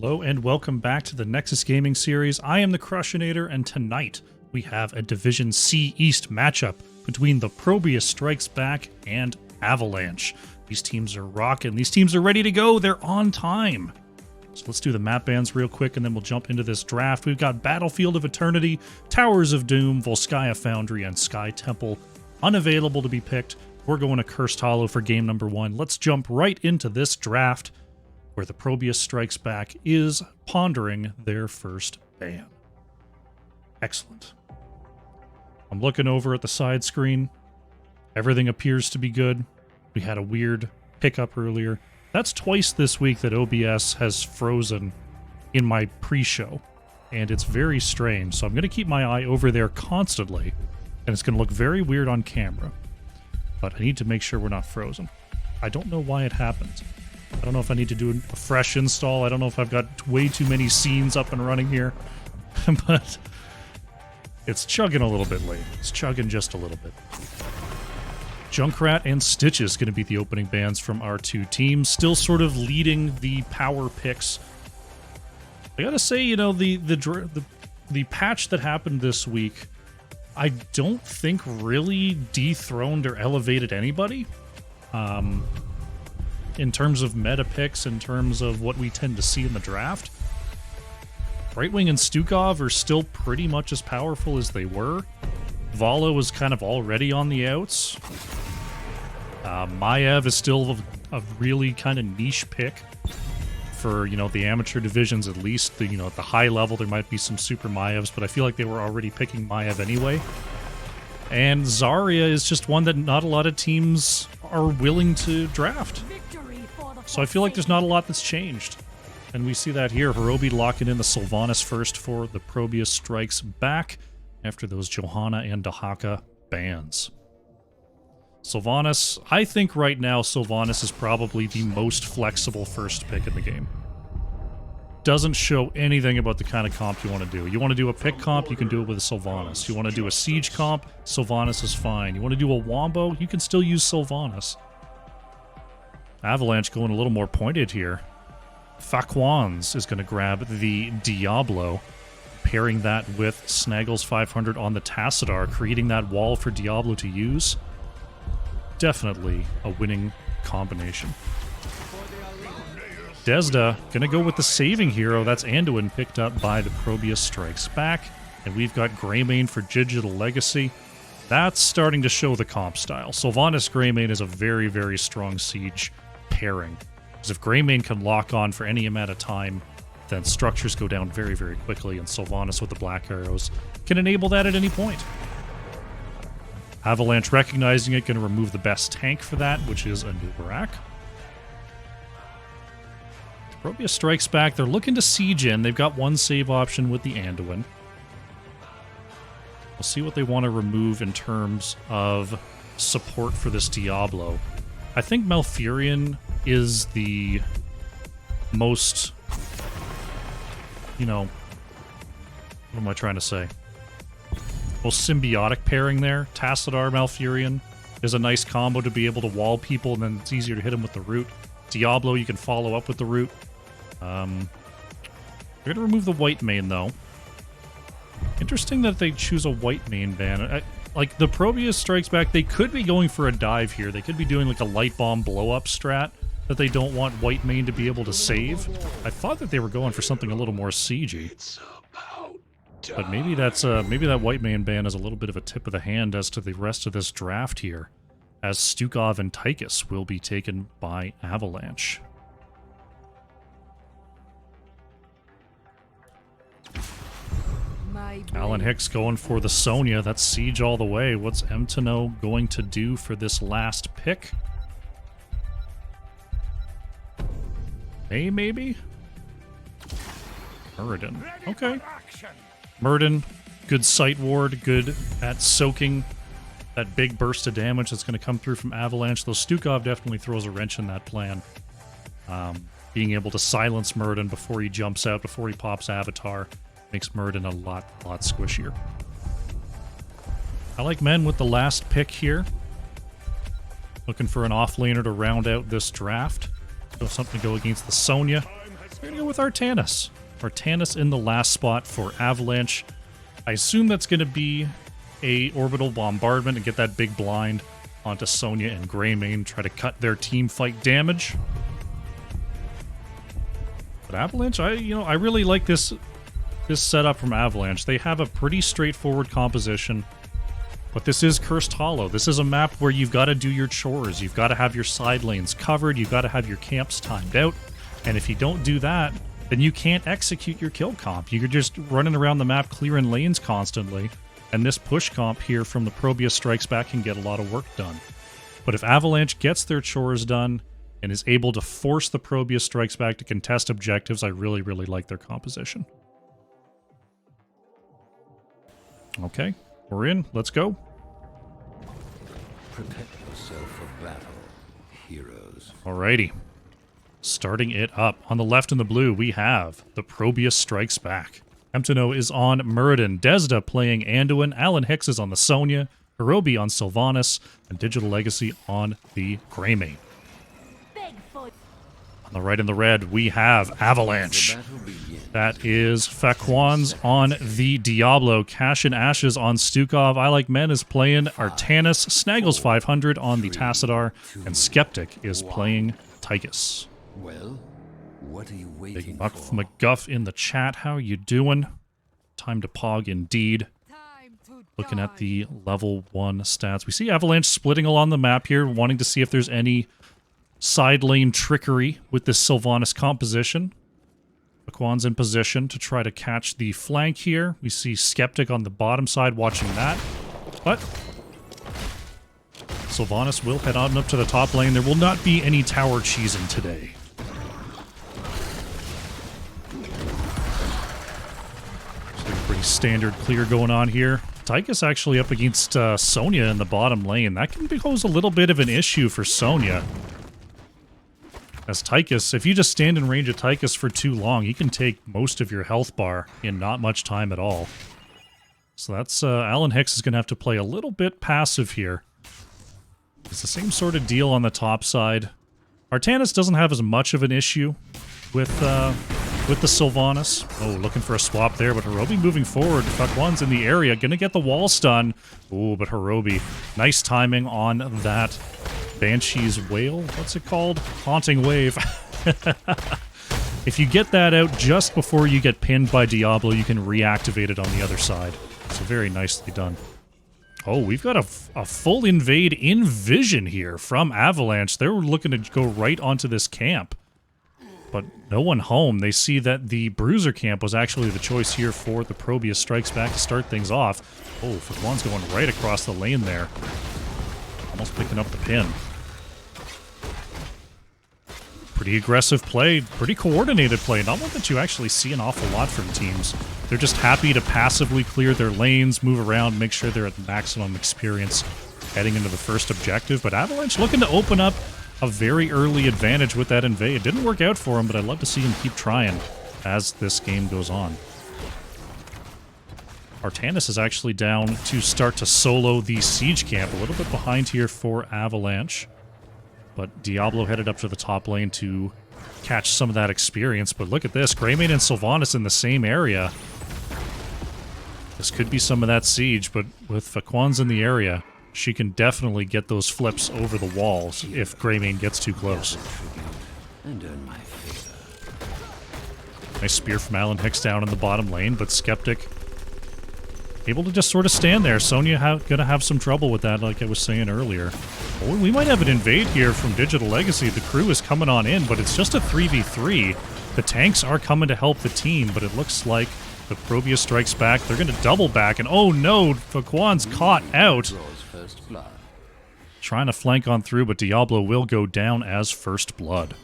Hello and welcome back to the Nexus Gaming Series. I am the Crushinator, and tonight we have a Division C East matchup between the ProBUs Strikes Back and Avalanche. These teams are rocking. These teams are ready to go. They're on time. So let's do the map bans real quick, and then we'll jump into this draft. We've got Battlefield of Eternity, Towers of Doom, Volskaya Foundry, and Sky Temple unavailable to be picked. We're going to Cursed Hollow for game number 1. Let's jump right into this draft, where the ProBUs Strikes Back is pondering their first ban. Excellent. I'm looking over at the side screen. Everything appears to be good. We had a weird hiccup earlier. That's twice this week that OBS has frozen in my pre-show, and it's very strange. So I'm going to keep my eye over there constantly, and it's going to look very weird on camera. But I need to make sure we're not frozen. I don't know why it happened. I don't know if I need to do a fresh install. I don't know if I've got way too many scenes up and running here. But it's chugging a little bit late. It's chugging just a little bit. Junkrat and Stitches going to be the opening bans from our two teams. Still sort of leading the power picks. I gotta say, you know, the patch that happened this week, I don't think really dethroned or elevated anybody. In terms of meta picks, in terms of what we tend to see in the draft. Brightwing and Stukov are still pretty much as powerful as they were. Vala was kind of already on the outs. Maiev is still a really kind of niche pick for, you know, the amateur divisions at least. You know, at the high level there might be some super Maievs, but I feel like they were already picking Maiev anyway. And Zarya is just one that not a lot of teams are willing to draft. So I feel like there's not a lot that's changed. And we see that here. Hirobi locking in the Sylvanas first for the ProBUs Strikes Back after those Johanna and Dahaka bans. Sylvanas, I think right now Sylvanas is probably the most flexible first pick in the game. Doesn't show anything about the kind of comp you want to do. You want to do a pick comp, you can do it with a Sylvanas. You want to do a siege comp, Sylvanas is fine. You want to do a wombo, you can still use Sylvanas. Avalanche going a little more pointed here. Faquans is going to grab the Diablo, pairing that with Snaggle's 500 on the Tassadar, creating that wall for Diablo to use. Definitely a winning combination. Desda going to go with the saving hero. That's Anduin, picked up by the ProBUs Strikes Back. And we've got Greymane for Digital Legacy. That's starting to show the comp style. Sylvanas Greymane is a very, very strong siege pairing. Because if Greymane can lock on for any amount of time, then structures go down very, very quickly, and Sylvanas with the black arrows can enable that at any point. Avalanche recognizing it, going to remove the best tank for that, which is a new Barak. ProBUs Strikes Back. They're looking to siege in. They've got one save option with the Anduin. We'll see what they want to remove in terms of support for this Diablo. I think Malfurion is the most, you know, what am I trying to say? Most symbiotic pairing there. Tassadar Malfurion is a nice combo to be able to wall people, and then it's easier to hit them with the root. Diablo, you can follow up with the root. We're going to remove the white main, though. Interesting that they choose a white main ban. Like, the ProBUs Strikes Back, they could be going for a dive here. They could be doing, like, a light bomb blow-up strat that they don't want white main to be able to save. I thought that they were going for something a little more siegey. But maybe that's maybe that white main ban is a little bit of a tip of the hand as to the rest of this draft here, as Stukov and Tychus will be taken by Avalanche. Alan Hicks going for the Sonya. That's siege all the way. What's Emtano going to do for this last pick? Maybe? Muradin. Okay. Muradin, good sight ward, good at soaking that big burst of damage that's going to come through from Avalanche. Though Stukov definitely throws a wrench in that plan. Being able to silence Muradin before he jumps out, before he pops Avatar, makes Muradin a lot squishier. I like men with the last pick here. Looking for an offlaner to round out this draft. So something to go against the Sonya. We're going to go with Artanis. Artanis in the last spot for Avalanche. I assume that's going to be a orbital bombardment and get that big blind onto Sonya and Greymane, try to cut their team fight damage. But Avalanche, I really like this setup from Avalanche. They have a pretty straightforward composition, but this is Cursed Hollow. This is a map where you've got to do your chores. You've got to have your side lanes covered. You've got to have your camps timed out. And if you don't do that, then you can't execute your kill comp. You're just running around the map clearing lanes constantly. And this push comp here from the ProBUs Strikes Back can get a lot of work done. But if Avalanche gets their chores done and is able to force the ProBUs Strikes Back to contest objectives, I really, really like their composition. Okay, we're in. Let's go. Prepare yourself for battle, heroes. Alrighty. Starting it up. On the left in the blue, we have the ProBUs Strikes Back. Emptino is on Muradin, Desda playing Anduin, Alan Hicks is on the Sonya, Hirobi on Sylvanas, and Digital Legacy on the Greymane. On the right in the red, we have Avalanche. That is Faquans on the Diablo, Cash and Ashes on Stukov, I Like Men is playing Artanis, Snaggles 500 on the Tassadar, and Skeptic is playing Tychus. Well, what are you waiting Big Buck McGuff in the chat. How are you doing? Time to pog indeed. Looking at the level 1 stats. We see Avalanche splitting along the map here, wanting to see if there's any side lane trickery with this Sylvanas composition. Aquan's in position to try to catch the flank here. We see Skeptic on the bottom side watching that. But Sylvanas will head on up to the top lane. There will not be any tower cheesing today. Pretty standard clear going on here. Tychus actually up against Sonya in the bottom lane. That can pose a little bit of an issue for Sonya. As Tychus, if you just stand in range of Tychus for too long, he can take most of your health bar in not much time at all. So that's Alan Hicks is going to have to play a little bit passive here. It's the same sort of deal on the top side. Artanis doesn't have as much of an issue with the Sylvanas. Oh, looking for a swap there, but Hirobi moving forward. Faquan's in the area, gonna get the wall stun. Oh, but Hirobi, nice timing on that Banshee's Wail. What's it called? Haunting Wave. If you get that out just before you get pinned by Diablo, you can reactivate it on the other side. So very nicely done. Oh, we've got a full invade in vision here from Avalanche. They're looking to go right onto this camp. But no one home. They see that the Bruiser camp was actually the choice here for the ProBUs Strikes Back to start things off. Oh, Faquan's going right across the lane there. Almost picking up the pin. Pretty aggressive play, pretty coordinated play. Not one that you actually see an awful lot from teams. They're just happy to passively clear their lanes, move around, make sure they're at maximum experience heading into the first objective. But Avalanche looking to open up a very early advantage with that invade. It didn't work out for him, but I'd love to see him keep trying as this game goes on. Artanis is actually down to start to solo the siege camp. A little bit behind here for Avalanche. But Diablo headed up to the top lane to catch some of that experience. But look at this. Greymane and Sylvanas in the same area. This could be some of that siege, but with Faquan's in the area, she can definitely get those flips over the walls if Greymane gets too close. Nice spear from Alan Hicks down in the bottom lane, but Skeptic able to just sort of stand there. Sonya gonna have some trouble with that, like I was saying earlier. Oh, we might have an invade here from Digital Legacy. The crew is coming on in, but it's just a 3v3. The tanks are coming to help the team, but it looks like the ProBUs Strikes Back. They're gonna double back, and oh no, Faquan's caught out. Trying to flank on through, but Diablo will go down as first blood.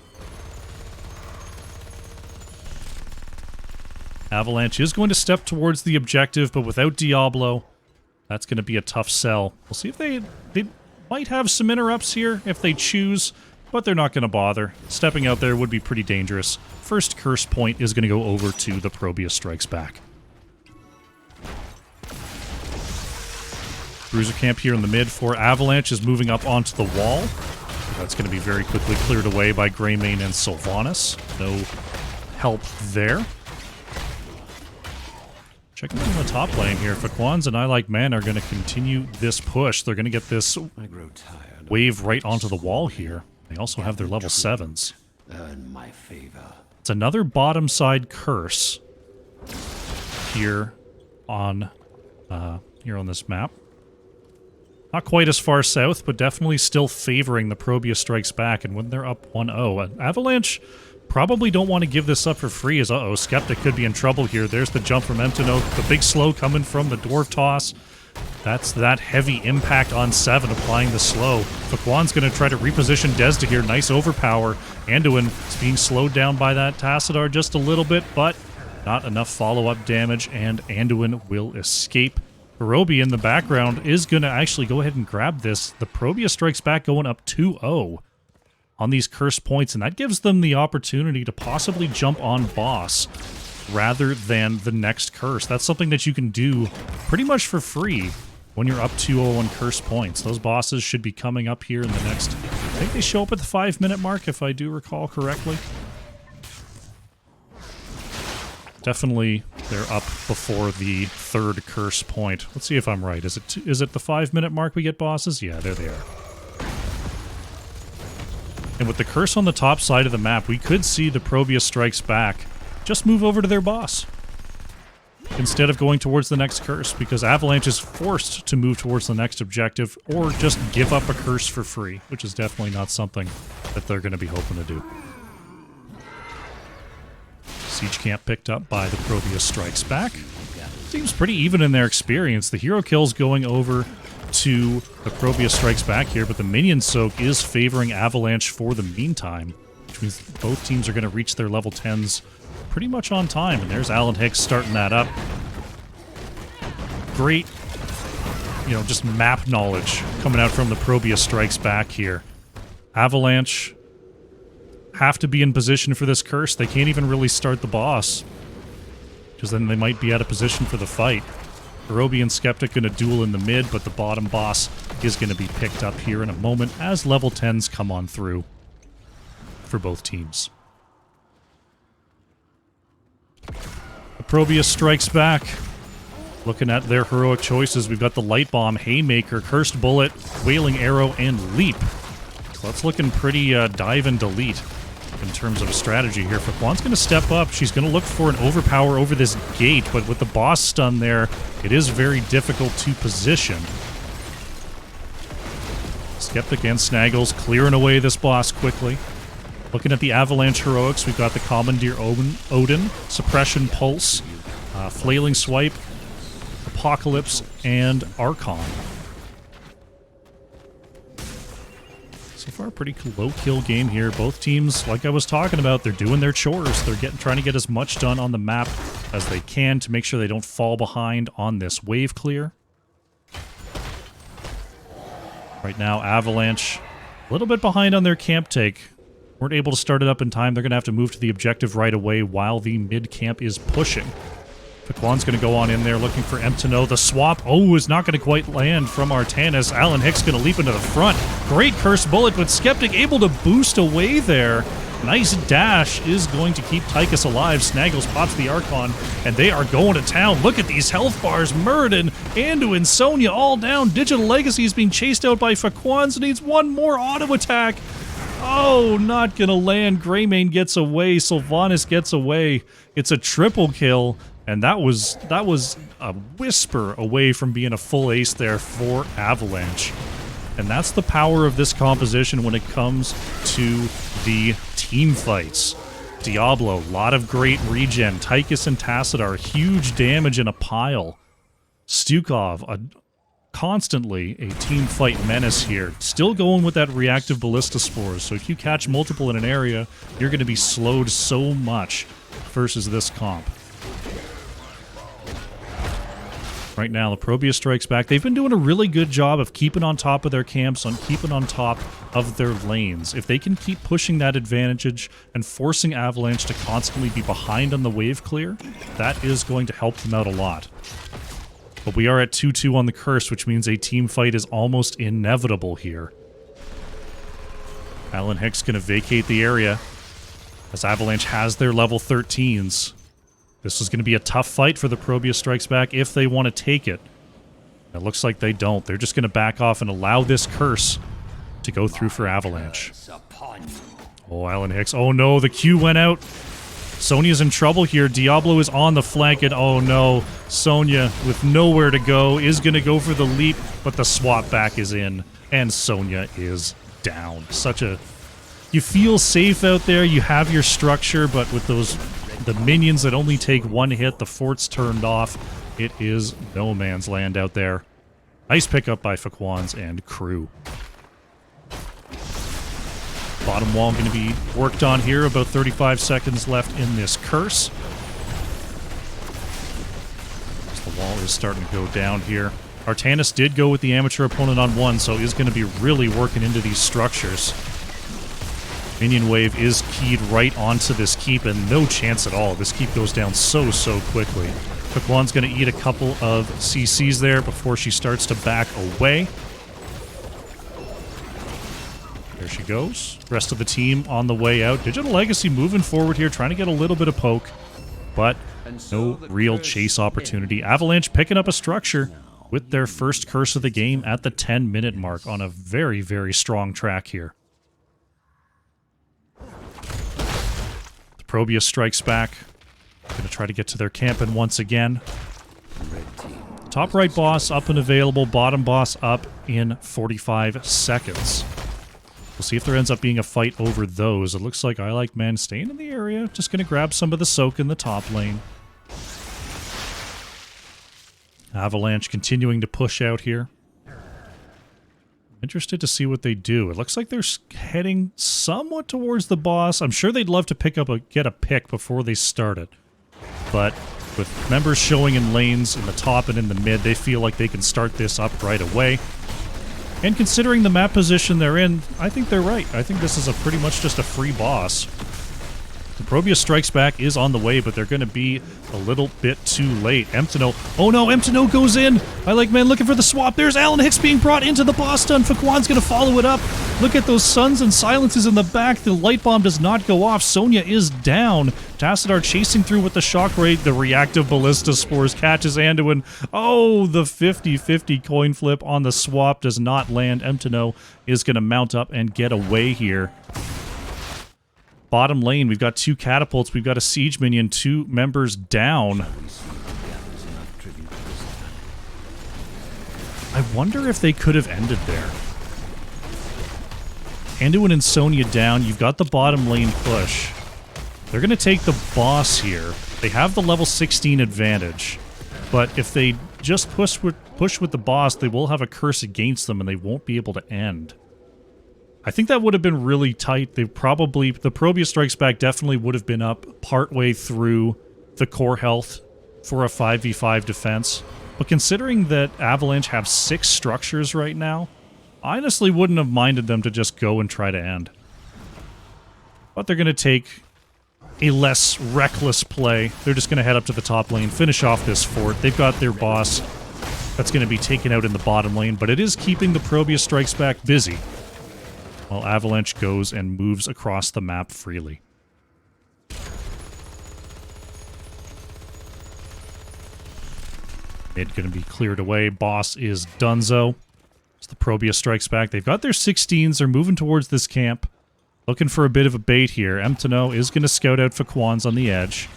Avalanche is going to step towards the objective, but without Diablo, that's going to be a tough sell. We'll see if they might have some interrupts here if they choose, but they're not going to bother. Stepping out there would be pretty dangerous. First curse point is going to go over to the ProBUs Strikes Back. Bruiser camp here in the mid for Avalanche is moving up onto the wall. That's going to be very quickly cleared away by Greymane and Sylvanas. No help there. Checking out the top lane here. Faquans and I Like Man are going to continue this push. They're going to get this wave right onto the wall here. They also have their level 7s. Earn my favor. It's another bottom side curse here on this map. Not quite as far south, but definitely still favoring the ProBUs Strikes Back. And when they're up 1-0, Avalanche probably don't want to give this up for free as, Skeptic could be in trouble here. There's the jump from Emtino, the big slow coming from the Dwarf Toss. That's that heavy impact on 7, applying the slow. Faquan's going to try to reposition Desda here. Nice overpower. Anduin is being slowed down by that Tassadar just a little bit, but not enough follow-up damage, and Anduin will escape. Hirobi in the background is going to actually go ahead and grab this. The ProBUs Strikes Back going up 2-0 on these curse points, and that gives them the opportunity to possibly jump on boss rather than the next curse. That's something that you can do pretty much for free when you're up 2-0 on curse points. Those bosses should be coming up here in the next... I think they show up at the 5-minute mark, if I do recall correctly. Definitely, they're up before the 3rd curse point. Let's see if I'm right. Is it the 5-minute mark we get bosses? Yeah, there they are. And with the curse on the top side of the map, we could see the ProBUs Strikes Back just move over to their boss instead of going towards the next curse, because Avalanche is forced to move towards the next objective or just give up a curse for free, which is definitely not something that they're going to be hoping to do. Siege camp picked up by the ProBUs Strikes Back. Seems pretty even in their experience. The hero kills going over to the ProBUs Strikes Back here, but the minion soak is favoring Avalanche for the meantime, which means both teams are going to reach their level 10s pretty much on time. And there's Alan Hicks starting that up. Great, just map knowledge coming out from the ProBUs Strikes Back here. Avalanche have to be in position for this curse. They can't even really start the boss, because then they might be out of position for the fight. Hirobi and Skeptic going to duel in the mid, but the bottom boss is going to be picked up here in a moment as level 10s come on through for both teams. The ProBUs Strikes Back. Looking at their heroic choices, we've got the Light Bomb, Haymaker, Cursed Bullet, Wailing Arrow, and Leap. So that's looking pretty dive and delete in terms of a strategy here. Faquan's going to step up. She's going to look for an overpower over this gate, but with the boss stun there, it is very difficult to position. Skeptic and Snaggles clearing away this boss quickly. Looking at the Avalanche heroics, we've got the Commandeer Odin, Suppression Pulse, Flailing Swipe, Apocalypse, and Archon. So far, pretty low-kill game here. Both teams, like I was talking about, they're doing their chores. They're trying to get as much done on the map as they can to make sure they don't fall behind on this wave clear. Right now, Avalanche, a little bit behind on their camp take. Weren't able to start it up in time. They're going to have to move to the objective right away while the mid-camp is pushing. Faquan's going to go on in there looking for Emtino. The swap, is not going to quite land from Artanis. Alan Hicks going to leap into the front. Great Cursed Bullet, but Skeptic able to boost away there. Nice dash is going to keep Tychus alive. Snaggles pops the Archon, and they are going to town. Look at these health bars. Muradin, Anduin, Sonya all down. Digital Legacy is being chased out by Faquans. Needs one more auto attack. Oh, not going to land. Greymane gets away. Sylvanas gets away. It's a triple kill. And that was a whisper away from being a full ace there for Avalanche. And that's the power of this composition when it comes to the team fights. Diablo, a lot of great regen. Tychus and Tassadar, huge damage in a pile. Stukov, constantly a team fight menace here. Still going with that reactive ballista spores. So if you catch multiple in an area, you're going to be slowed so much versus this comp. Right now, the ProBUs Strikes Back. They've been doing a really good job of keeping on top of their camps, keeping on top of their lanes. If they can keep pushing that advantage and forcing Avalanche to constantly be behind on the wave clear, that is going to help them out a lot. But we are at 2-2 on the curse, which means a team fight is almost inevitable here. Alan Hicks going to vacate the area. as Avalanche has their level 13s. This is going to be a tough fight for the ProBUs Strikes Back if they want to take it. It looks like they don't. They're just going to back off and allow this curse to go through for Avalanche. Oh, Alan Hicks. Oh no, the Q went out. Sonya's in trouble here. Diablo is on the flank, and oh no, Sonya, with nowhere to go, is going to go for the leap, but the swap back is in, and Sonya is down. Such a... You feel safe out there, you have your structure, but with the minions that only take one hit, the fort's turned off. It is no man's land out there. Nice pickup by Faquans and crew. Bottom wall going to be worked on here. About 35 seconds left in this curse. So the wall is starting to go down here. Artanis did go with the amateur opponent on one, so is going to be really working into these structures. Minion wave is keyed right onto this keep, and no chance at all. This keep goes down so quickly. Faquan's going to eat a couple of CCs there before she starts to back away. There she goes. Rest of the team on the way out. Digital Legacy moving forward here, trying to get a little bit of poke, but no real chase opportunity. Avalanche picking up a structure with their first curse of the game at the 10-minute mark on a very strong track here. The ProBUs Strikes Back. Going to try to get to their camp and once again. Top right boss up and available. Bottom boss up in 45 seconds. We'll see if there ends up being a fight over those. It looks like I Like Man staying in the area. Just going to grab some of the soak in the top lane. Avalanche continuing to push out here. Interested to see what they do. It looks like they're heading somewhat towards the boss. I'm sure they'd love to get a pick before they start it. But with members showing in lanes in the top and in the mid, they feel like they can start this up right away. And considering the map position they're in, I think they're right. I think this is pretty much just a free boss. The ProBUs Strikes Back is on the way, but they're going to be a little bit too late. Emptino. Oh no, Emptino goes in! I Like Man looking for the swap. There's Alan Hicks being brought into the boss stun. Faquan's going to follow it up. Look at those suns and silences in the back. The light bomb does not go off. Sonya is down. Tassadar chasing through with the shock ray. The reactive ballista spores catches Anduin. Oh, the 50-50 coin flip on the swap does not land. Emptino is going to mount up and get away here. Bottom lane, we've got two catapults, we've got a siege minion, 2 members down. I wonder if they could have ended there. Anduin and Sonya down, you've got the bottom lane push. They're going to take the boss here. They have the level 16 advantage. But if they just push with the boss, they will have a curse against them and they won't be able to end. I think that would have been really tight. The ProBUs Strikes Back definitely would have been up partway through the core health for a 5v5 defense. But considering that Avalanche have 6 structures right now, I honestly wouldn't have minded them to just go and try to end. But they're going to take a less reckless play. They're just going to head up to the top lane, finish off this fort. They've got their boss that's going to be taken out in the bottom lane, but it is keeping the ProBUs Strikes Back busy, while Avalanche goes and moves across the map freely. Mid going to be cleared away. Boss is donezo. It's the ProBUs Strikes Back. They've got their 16s. They're moving towards this camp. Looking for a bit of a bait here. Emptino is going to scout out Faquans on the edge.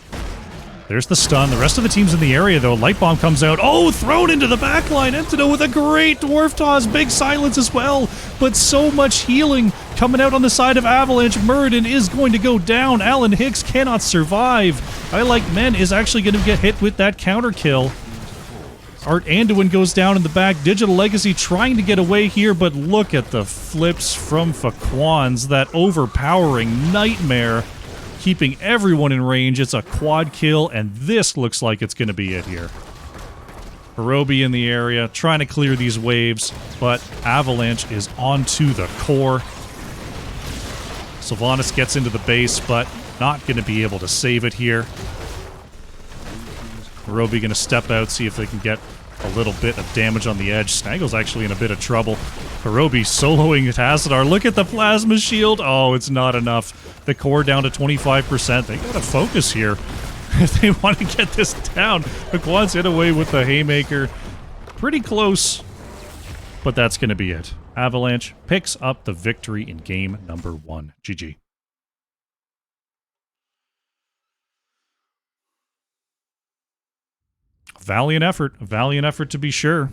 There's the stun. The rest of the team's in the area, though. Light bomb comes out. Oh, thrown into the backline. Emptino with a great dwarf toss. Big silence as well. But so much healing coming out on the side of Avalanche. Muradin is going to go down. Alan Hicks cannot survive. I Like Men is actually going to get hit with that counter kill. Art Anduin goes down in the back. Digital Legacy trying to get away here, but look at the flips from Faquans. That overpowering nightmare, keeping everyone in range. It's a quad kill, and this looks like it's going to be it here. Hirobi in the area, trying to clear these waves, but Avalanche is onto the core. Sylvanas gets into the base, but not going to be able to save it here. Hirobi going to step out, see if they can get a little bit of damage on the edge. Snaggle's actually in a bit of trouble. Hirobi soloing Tassadar. Look at the plasma shield. Oh, it's not enough. The core down to 25%. They gotta focus here if they want to get this down. McQuad's hit away with the haymaker. Pretty close, but that's gonna be it. Avalanche picks up the victory in game number 1. GG. Valiant effort to be sure.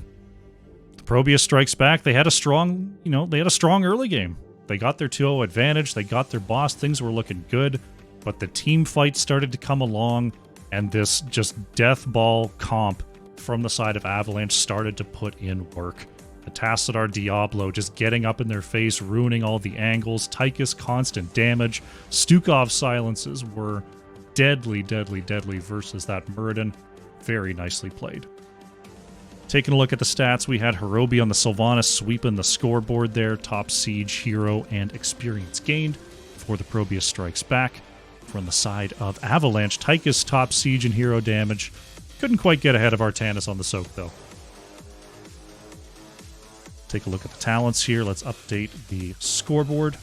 The ProBUs strikes back. They had a strong, early game. They got their 2-0 advantage. They got their boss. Things were looking good, but the team fight started to come along, and this just death ball comp from the side of Avalanche started to put in work. The Tassadar Diablo just getting up in their face, ruining all the angles. Tychus constant damage. Stukov silences were deadly versus that Muradin. Very nicely played. Taking a look at the stats, we had Hirobi on the Sylvanas sweeping the scoreboard there. Top siege, hero, and experience gained for the ProBUs strikes back. From the side of Avalanche, Tychus top siege and hero damage. Couldn't quite get ahead of Artanis on the soak, though. Take a look at the talents here. Let's update the scoreboard.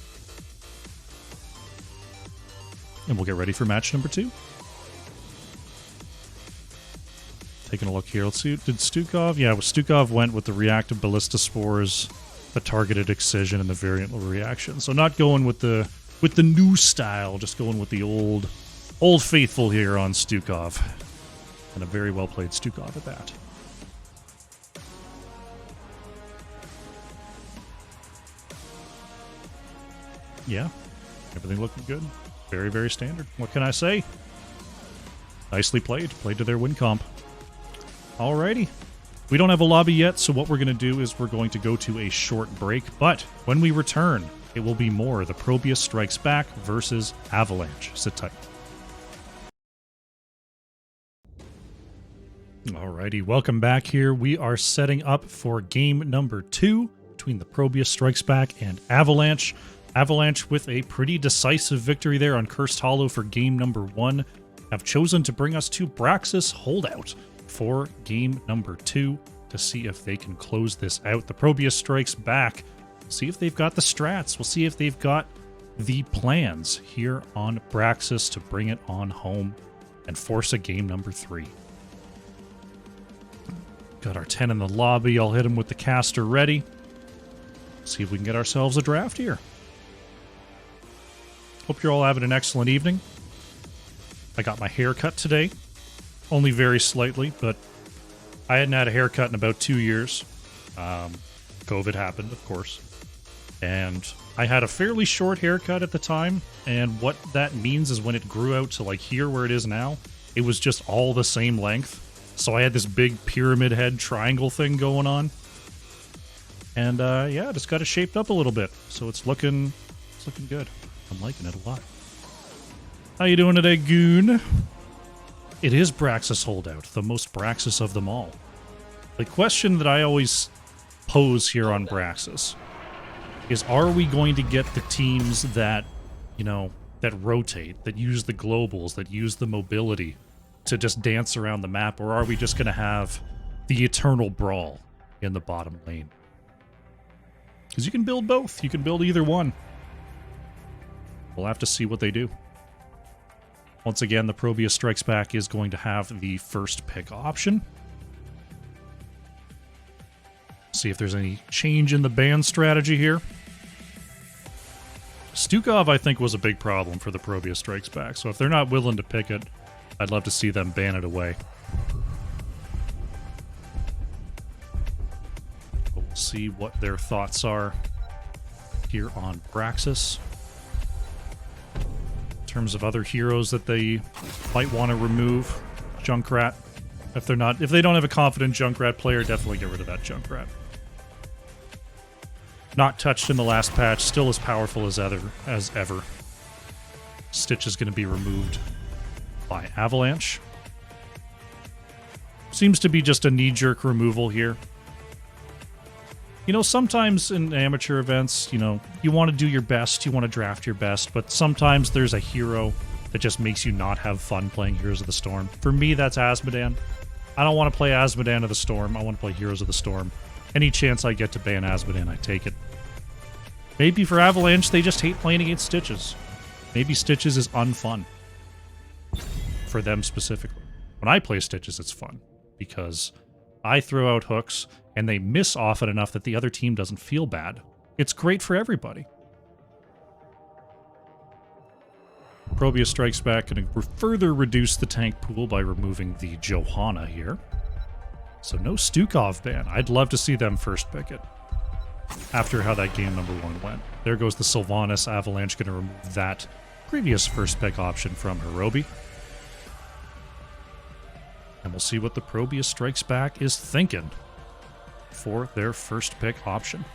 And we'll get ready for match number 2. Taking a look here. Let's see. Did Stukov? Yeah, Stukov went with the reactive ballista spores, the targeted excision, and the variant reaction. So not going with the new style, just going with the old faithful here on Stukov. And a very well played Stukov at that. Yeah, everything looking good. Very, very standard. What can I say? Nicely played. Played to their win comp. Alrighty. We don't have a lobby yet, so what we're going to do is we're going to go to a short break, but when we return, it will be more the ProBUs Strikes Back versus Avalanche. Sit tight. Alrighty, welcome back here. We are setting up for game number 2 between the ProBUs Strikes Back and Avalanche. Avalanche with a pretty decisive victory there on Cursed Hollow for game number 1 have chosen to bring us to Braxis Holdout for game number 2 to see if they can close this out. The ProBUs Strikes Back. See if they've got the strats. We'll see if they've got the plans here on Braxis to bring it on home and force a game number 3. Got our 10 in the lobby. I'll hit him with the caster ready. See if we can get ourselves a draft here. Hope you're all having an excellent evening. I got my hair cut today. Only very slightly, but I hadn't had a haircut in about 2 years. COVID happened, of course. And I had a fairly short haircut at the time, and what that means is when it grew out to like here where it is now, it was just all the same length. So I had this big pyramid head triangle thing going on. And yeah, just got it shaped up a little bit. So it's looking good. I'm liking it a lot. How you doing today, Goon? It is Braxis Holdout, the most Braxis of them all. The question that I always pose here on Braxis is, are we going to get the teams that, that rotate, that use the globals, that use the mobility to just dance around the map, or are we just going to have the eternal brawl in the bottom lane? Because you can build both. You can build either one. We'll have to see what they do. Once again, the ProBUs Strikes Back is going to have the first pick option. See if there's any change in the ban strategy here. Stukov, I think, was a big problem for the ProBUs Strikes Back, so if they're not willing to pick it, I'd love to see them ban it away. But we'll see what their thoughts are here on Braxis. In terms of other heroes that they might want to remove, Junkrat. If they don't have a confident Junkrat player, definitely get rid of that Junkrat. Not touched in the last patch, still as powerful as ever. Stitch is going to be removed by Avalanche. Seems to be just a knee-jerk removal here. Sometimes in amateur events, you want to do your best, you want to draft your best, but sometimes there's a hero that just makes you not have fun playing Heroes of the Storm. For me, that's Asmodan. I don't want to play Azmodan of the Storm. I want to play Heroes of the Storm. Any chance I get to ban Azmodan, I take it. Maybe for Avalanche, they just hate playing against Stitches. Maybe Stitches is unfun. For them specifically. When I play Stitches, it's fun. Because I throw out hooks, and they miss often enough that the other team doesn't feel bad. It's great for everybody. ProBUs Strikes Back going to further reduce the tank pool by removing the Johanna here. So no Stukov ban. I'd love to see them first pick it. After how that game number 1 went. There goes the Sylvanas. Avalanche going to remove that previous first pick option from Hirobi. And we'll see what the ProBUs Strikes Back is thinking for their first pick option.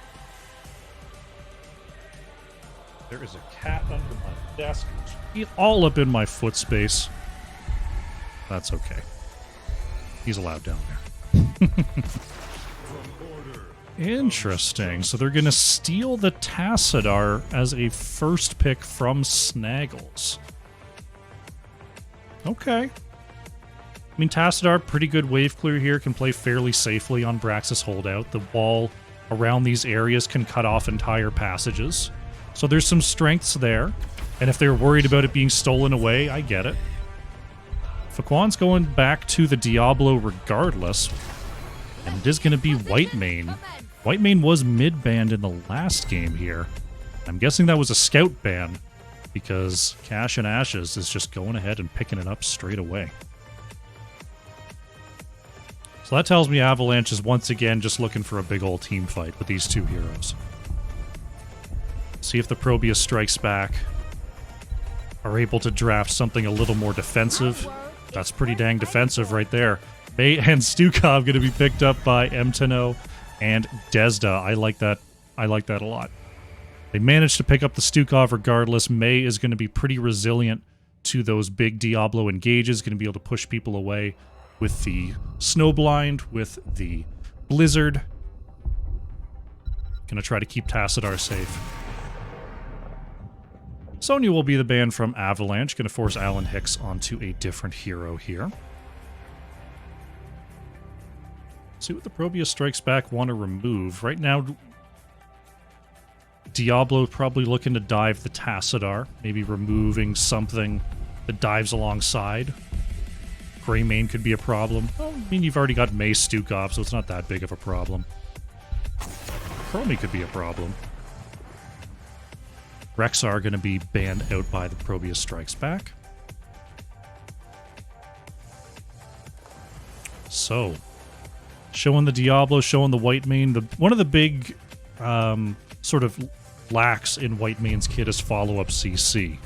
There is a cat under my desk. He's all up in my foot space. That's okay. He's allowed down there. Interesting. So they're going to steal the Tassadar as a first pick from Snaggles. Okay. I mean, Tassadar, pretty good wave clear here, can play fairly safely on Braxis Holdout. The wall around these areas can cut off entire passages. So there's some strengths there. And if they're worried about it being stolen away, I get it. Faquan's going back to the Diablo regardless. And it is going to be Whitemane. Whitemane was mid-banned in the last game here. I'm guessing that was a scout ban, because Cash and Ashes is just going ahead and picking it up straight away. So that tells me Avalanche is once again just looking for a big old team fight with these two heroes. See if the ProBUs Strikes Back are able to draft something a little more defensive. That's pretty dang defensive right there. May and Stukov going to be picked up by Mtano and Desda. I like that. I like that a lot. They managed to pick up the Stukov regardless. May is going to be pretty resilient to those big Diablo engages. Going to be able to push people away with the Snowblind, with the Blizzard. Going to try to keep Tassadar safe. Sonya will be the ban from Avalanche. Going to force Alan Hicks onto a different hero here. See what the ProBUs Strikes Back want to remove. Right now, Diablo probably looking to dive the Tassadar, maybe removing something that dives alongside. Greymane could be a problem. Well, I mean, you've already got May Stukov, so it's not that big of a problem. Chromie could be a problem. Rexar going to be banned out by the ProBUs Strikes Back. So, showing the Diablo, showing the Whitemane. One of the big sort of lacks in Whitemane's kit is follow-up CC.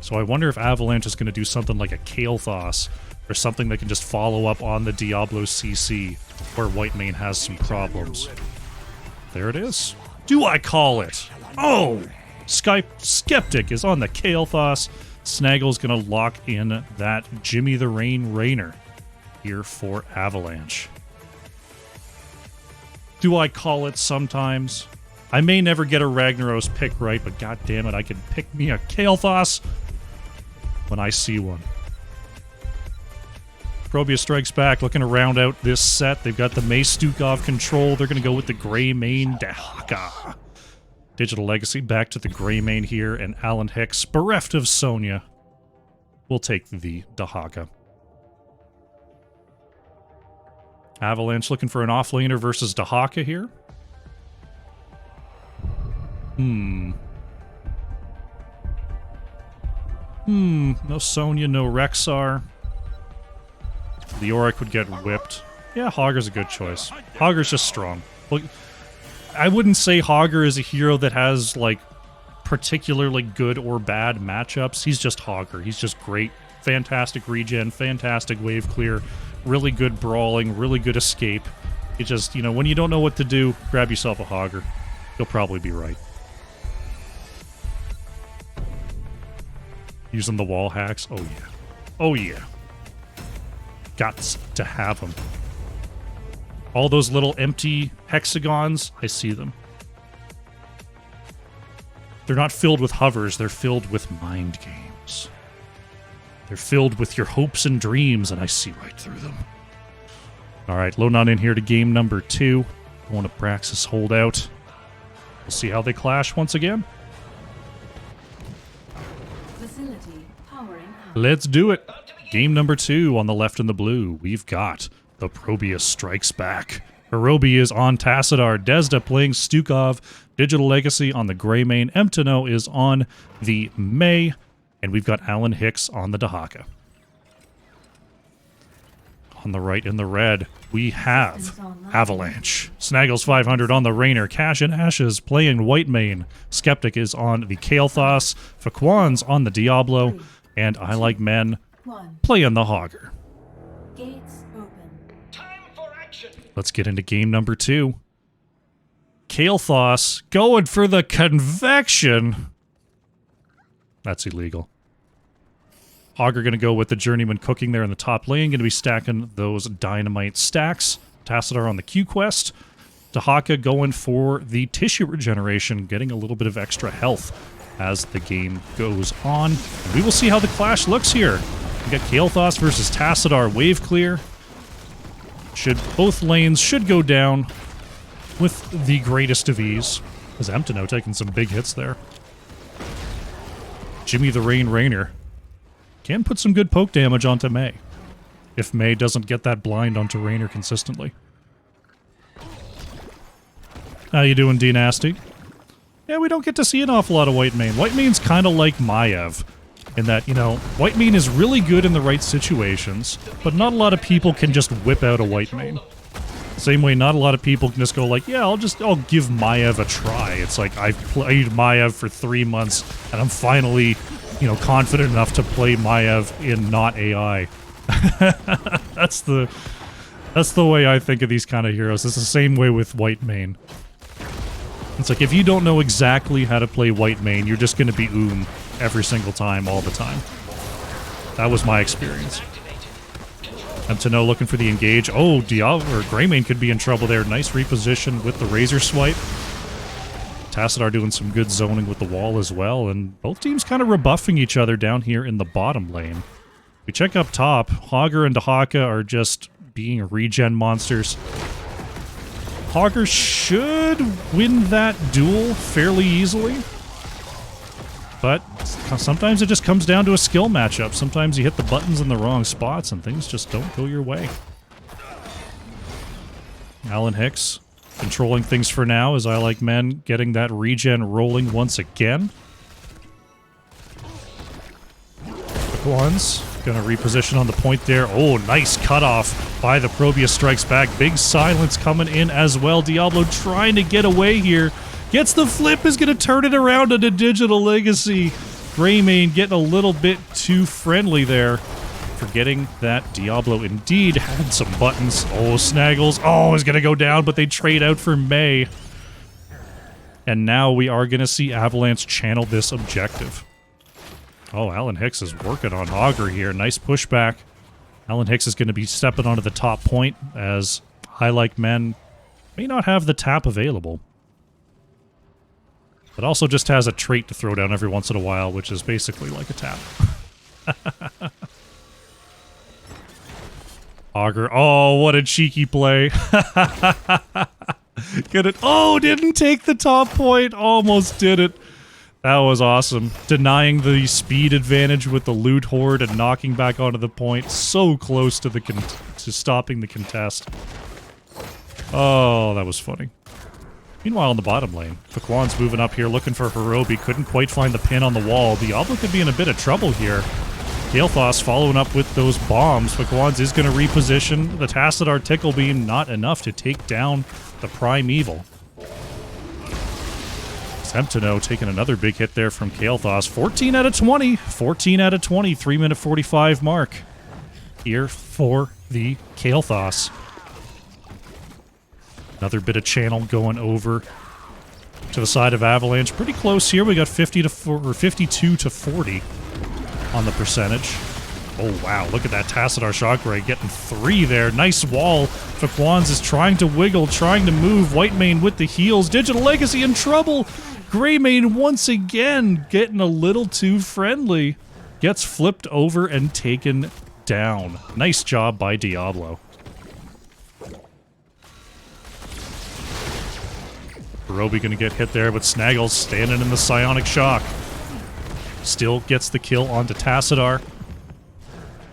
So I wonder if Avalanche is going to do something like a Kael'thas, or something that can just follow up on the Diablo CC, where Whitemane has some problems. There it is. Do I call it? Oh! Skeptic is on the Kael'thas. Snaggle's going to lock in that Jimmy the Rain Rainer here for Avalanche. Do I call it sometimes? I may never get a Ragnaros pick right, but god damn it, I can pick me a Kael'thas when I see one. ProBUs Strikes Back looking to round out this set. They've got the May Stukov control. They're going to go with the Greymane Dahaka. Digital Legacy back to the Greymane here, and Alan Hicks, bereft of Sonya, will take the Dahaka. Avalanche looking for an offlaner versus Dahaka here. No Sonya, no Rexar. Leoric would get whipped. Yeah, Hogger's a good choice. Hogger's just strong. Well, I wouldn't say Hogger is a hero that has, like, particularly good or bad matchups. He's just Hogger. He's just great. Fantastic regen, fantastic wave clear, really good brawling, really good escape. It just, you know, when you don't know what to do, grab yourself a Hogger. You'll probably be right. Using the wall hacks. Oh, yeah. Oh, yeah. Gots to have them. All those little empty hexagons, I see them. They're not filled with hovers, they're filled with mind games. They're filled with your hopes and dreams, and I see right through them. All right, loading on in here to game number 2. Going to Praxis holdout. We'll see how they clash once again. Facility powering up. Let's do it. Game number 2 on the left in the blue. We've got the ProBUs Strikes Back. Hirobi is on Tassadar. Desda playing Stukov. Digital Legacy on the Greymane. Emtano is on the May. And we've got Alan Hicks on the Dahaka. On the right in the red, we have Avalanche. Snaggles 500 on the Rainer. Cash and Ashes playing Whitemane. Skeptic is on the Kael'thas. Faquan's on the Diablo. And I Like Men playing the Hogger. Gates open. Time for action. Let's get into game number 2. Kael'thas going for the convection. That's illegal. Hogger going to go with the Journeyman cooking there in the top lane. Going to be stacking those dynamite stacks. Tassadar on the Q quest. Dahaka going for the tissue regeneration, getting a little bit of extra health as the game goes on. And we will see how the clash looks here. We got Kael'thas versus Tassadar wave clear. Both lanes should go down with the greatest of ease. As Emtano taking some big hits there. Jimmy the Rainer can put some good poke damage onto May, if May doesn't get that blind onto Rainer consistently. How you doing, D-Nasty? Yeah, we don't get to see an awful lot of Whitemane. Whitemane's kind of like Maiev, in that, you know, Whitemane is really good in the right situations, but not a lot of people can just whip out a Whitemane. Same way, not a lot of people can just go like, yeah, I'll give Maiev a try. It's like, I've played Maiev for 3 months, and I'm finally, you know, confident enough to play Maiev in not AI. That's the way I think of these kind of heroes. It's the same way with Whitemane. It's like, if you don't know exactly how to play Whitemane, you're just going to be every single time, all the time. That was my experience. Emtano looking for the engage. Oh, Diablo or Greymane could be in trouble there. Nice reposition with the Razor Swipe. Tassadar doing some good zoning with the wall as well, and both teams kind of rebuffing each other down here in the bottom lane. We check up top. Hogger and Dahaka are just being regen monsters. Hogger should win that duel fairly easily, but sometimes it just comes down to a skill matchup. Sometimes you hit the buttons in the wrong spots and things just don't go your way. Alan Hicks controlling things for now as I Like Men getting that regen rolling once again. Quick ones. Gonna reposition on the point there. Oh, nice cutoff by the ProBUs Strikes Back. Big silence coming in as well. Diablo trying to get away here. Gets the flip, is gonna turn it around into Digital Legacy. Greymane getting a little bit too friendly there. Forgetting that Diablo indeed had some buttons. Oh, Snaggles. Oh, is gonna go down, but they trade out for May. And now we are gonna see Avalanche channel this objective. Oh, Alan Hicks is working on Hogger here. Nice pushback. Alan Hicks is going to be stepping onto the top point as I Like Men may not have the tap available. But also just has a trait to throw down every once in a while, which is basically like a tap. Hogger. Oh, what a cheeky play. Get it. Oh, didn't take the top point. Almost did it. That was awesome. Denying the speed advantage with the loot horde and knocking back onto the point. So close to to stopping the contest. Oh, that was funny. Meanwhile, in the bottom lane, Faquan's moving up here looking for Hirobi. Couldn't quite find the pin on the wall. Diablo could be in a bit of trouble here. Kael'thas following up with those bombs. Faquan's is going to reposition. The Tassadar Tickle Beam not enough to take down the Primeval. Emtano taking another big hit there from Kael'thas. 14 out of 20. 14 out of 20. 3-minute 45 mark here for the Kael'thas. Another bit of channel going over to the side of Avalanche. Pretty close here. We got 52 to 40 on the percentage. Oh, wow. Look at that Tassadar Shockwave getting 3 there. Nice wall. Faquan's is trying to wiggle, trying to move. Whitemane with the heals. Digital Legacy in trouble. Greymane once again getting a little too friendly. Gets flipped over and taken down. Nice job by Diablo. Roby gonna get hit there, but Snaggle's standing in the Psionic Shock. Still gets the kill onto Tassadar.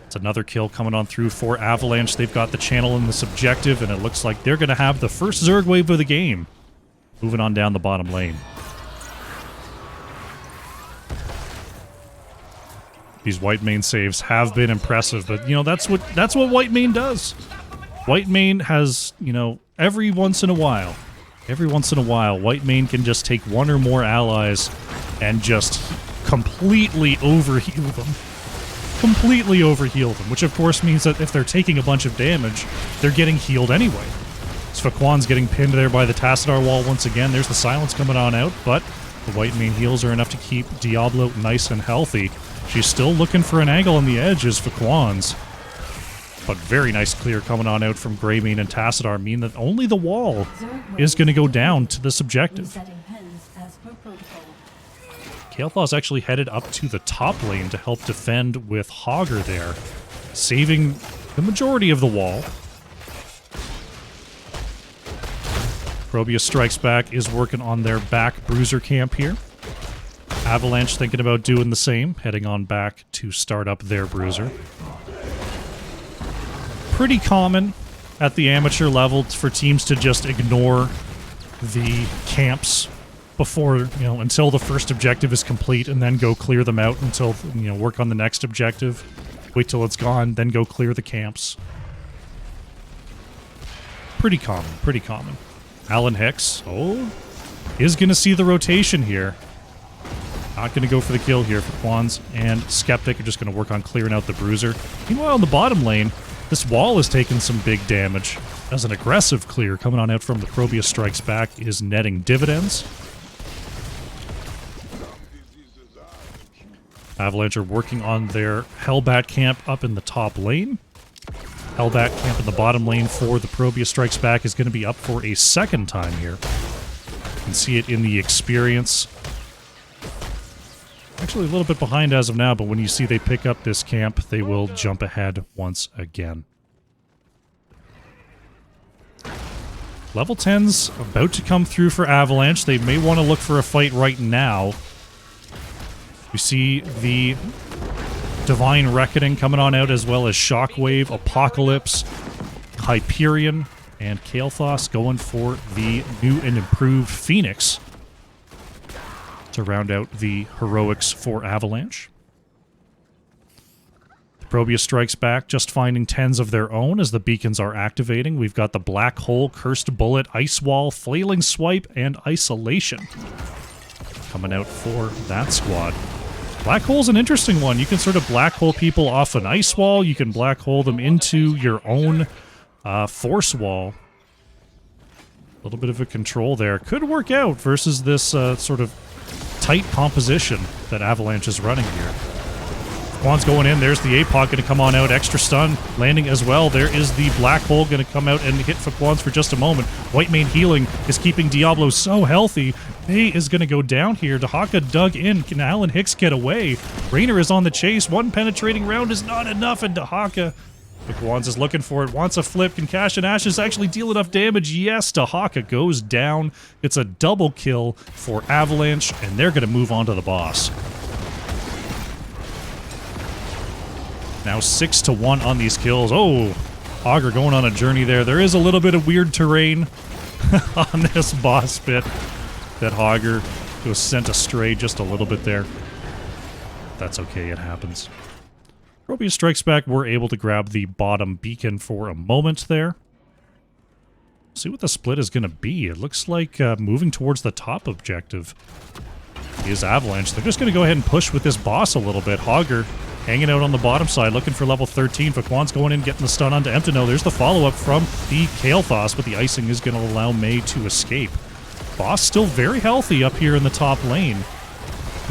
It's another kill coming on through for Avalanche. They've got the channel in this objective, and it looks like they're gonna have the first Zerg wave of the game. Moving on down the bottom lane. These Whitemane saves have been impressive, but you know that's what Whitemane does. Whitemane has, you know, every once in a while, Whitemane can just take one or more allies and just completely overheal them. Completely overheal them, which of course means that if they're taking a bunch of damage, they're getting healed anyway. Sfaquan's getting pinned there by the Tassadar wall once again. There's the silence coming on out, but the Whitemane heals are enough to keep Diablo nice and healthy. She's still looking for an angle on the edge as Sfaquan's. But very nice clear coming on out from Greymane and Tassadar mean that only the wall is going to go down to this objective. Kael'Thas actually headed up to the top lane to help defend with Hogger there, saving the majority of the wall. ProBUs Strikes Back is working on their back bruiser camp here. Avalanche thinking about doing the same, heading on back to start up their bruiser. Pretty common at the amateur level for teams to just ignore the camps before, you know, until the first objective is complete and then go clear them out until, you know, work on the next objective. Wait till it's gone, then go clear the camps. Pretty common. Alan Hicks, is going to see the rotation here. Not going to go for the kill here for Quans, and Skeptic are just going to work on clearing out the bruiser. Meanwhile, in the bottom lane, this wall is taking some big damage, as an aggressive clear coming on out from the ProBUs Strikes Back is netting dividends. Avalanche are working on their Hellbat camp up in the top lane. Hellbat camp in the bottom lane for the ProBUs Strikes Back is going to be up for a second time here. You can see it in the experience. Actually a little bit behind as of now, but when you see they pick up this camp, they will jump ahead once again. Level 10's about to come through for Avalanche. They may want to look for a fight right now. We see the Divine Reckoning coming on out, as well as Shockwave, Apocalypse, Hyperion, and Kael'Thas going for the new and improved Phoenix to round out the heroics for Avalanche. The ProBUs Strikes Back just finding 10s of their own as the beacons are activating. We've got the Black Hole, Cursed Bullet, Ice Wall, Flailing Swipe, and Isolation coming out for that squad. Black Hole's an interesting one. You can sort of black hole people off an ice wall. You can black hole them into your own force wall. A little bit of a control there. Could work out versus this sort of tight composition that Avalanche is running here. Quan's going in. There's the APOC going to come on out. Extra stun landing as well. There is the Black Hole going to come out and hit for Quans for just a moment. Whitemane healing is keeping Diablo so healthy. Bay is going to go down here. Dahaka dug in. Can Alan Hicks get away? Raynor is on the chase. One penetrating round is not enough, and Dahaka, Quans is looking for it. Wants a flip. Can Cash and Ashes actually deal enough damage? Yes, Dahaka goes down. It's a double kill for Avalanche, and they're going to move on to the boss. Now 6-1 on these kills. Oh, Augur going on a journey there. There is a little bit of weird terrain on this boss bit that Augur was sent astray just a little bit there. That's okay, it happens. ProBUs Strikes Back were able to grab the bottom beacon for a moment there. See what the split is going to be. It looks like moving towards the top objective is Avalanche. They're just going to go ahead and push with this boss a little bit. Augur hanging out on the bottom side, looking for level 13. Faquan's going in, getting the stun onto Emptino. There's the follow-up from the Kael'Thas, but the icing is going to allow Mei to escape. Boss still very healthy up here in the top lane.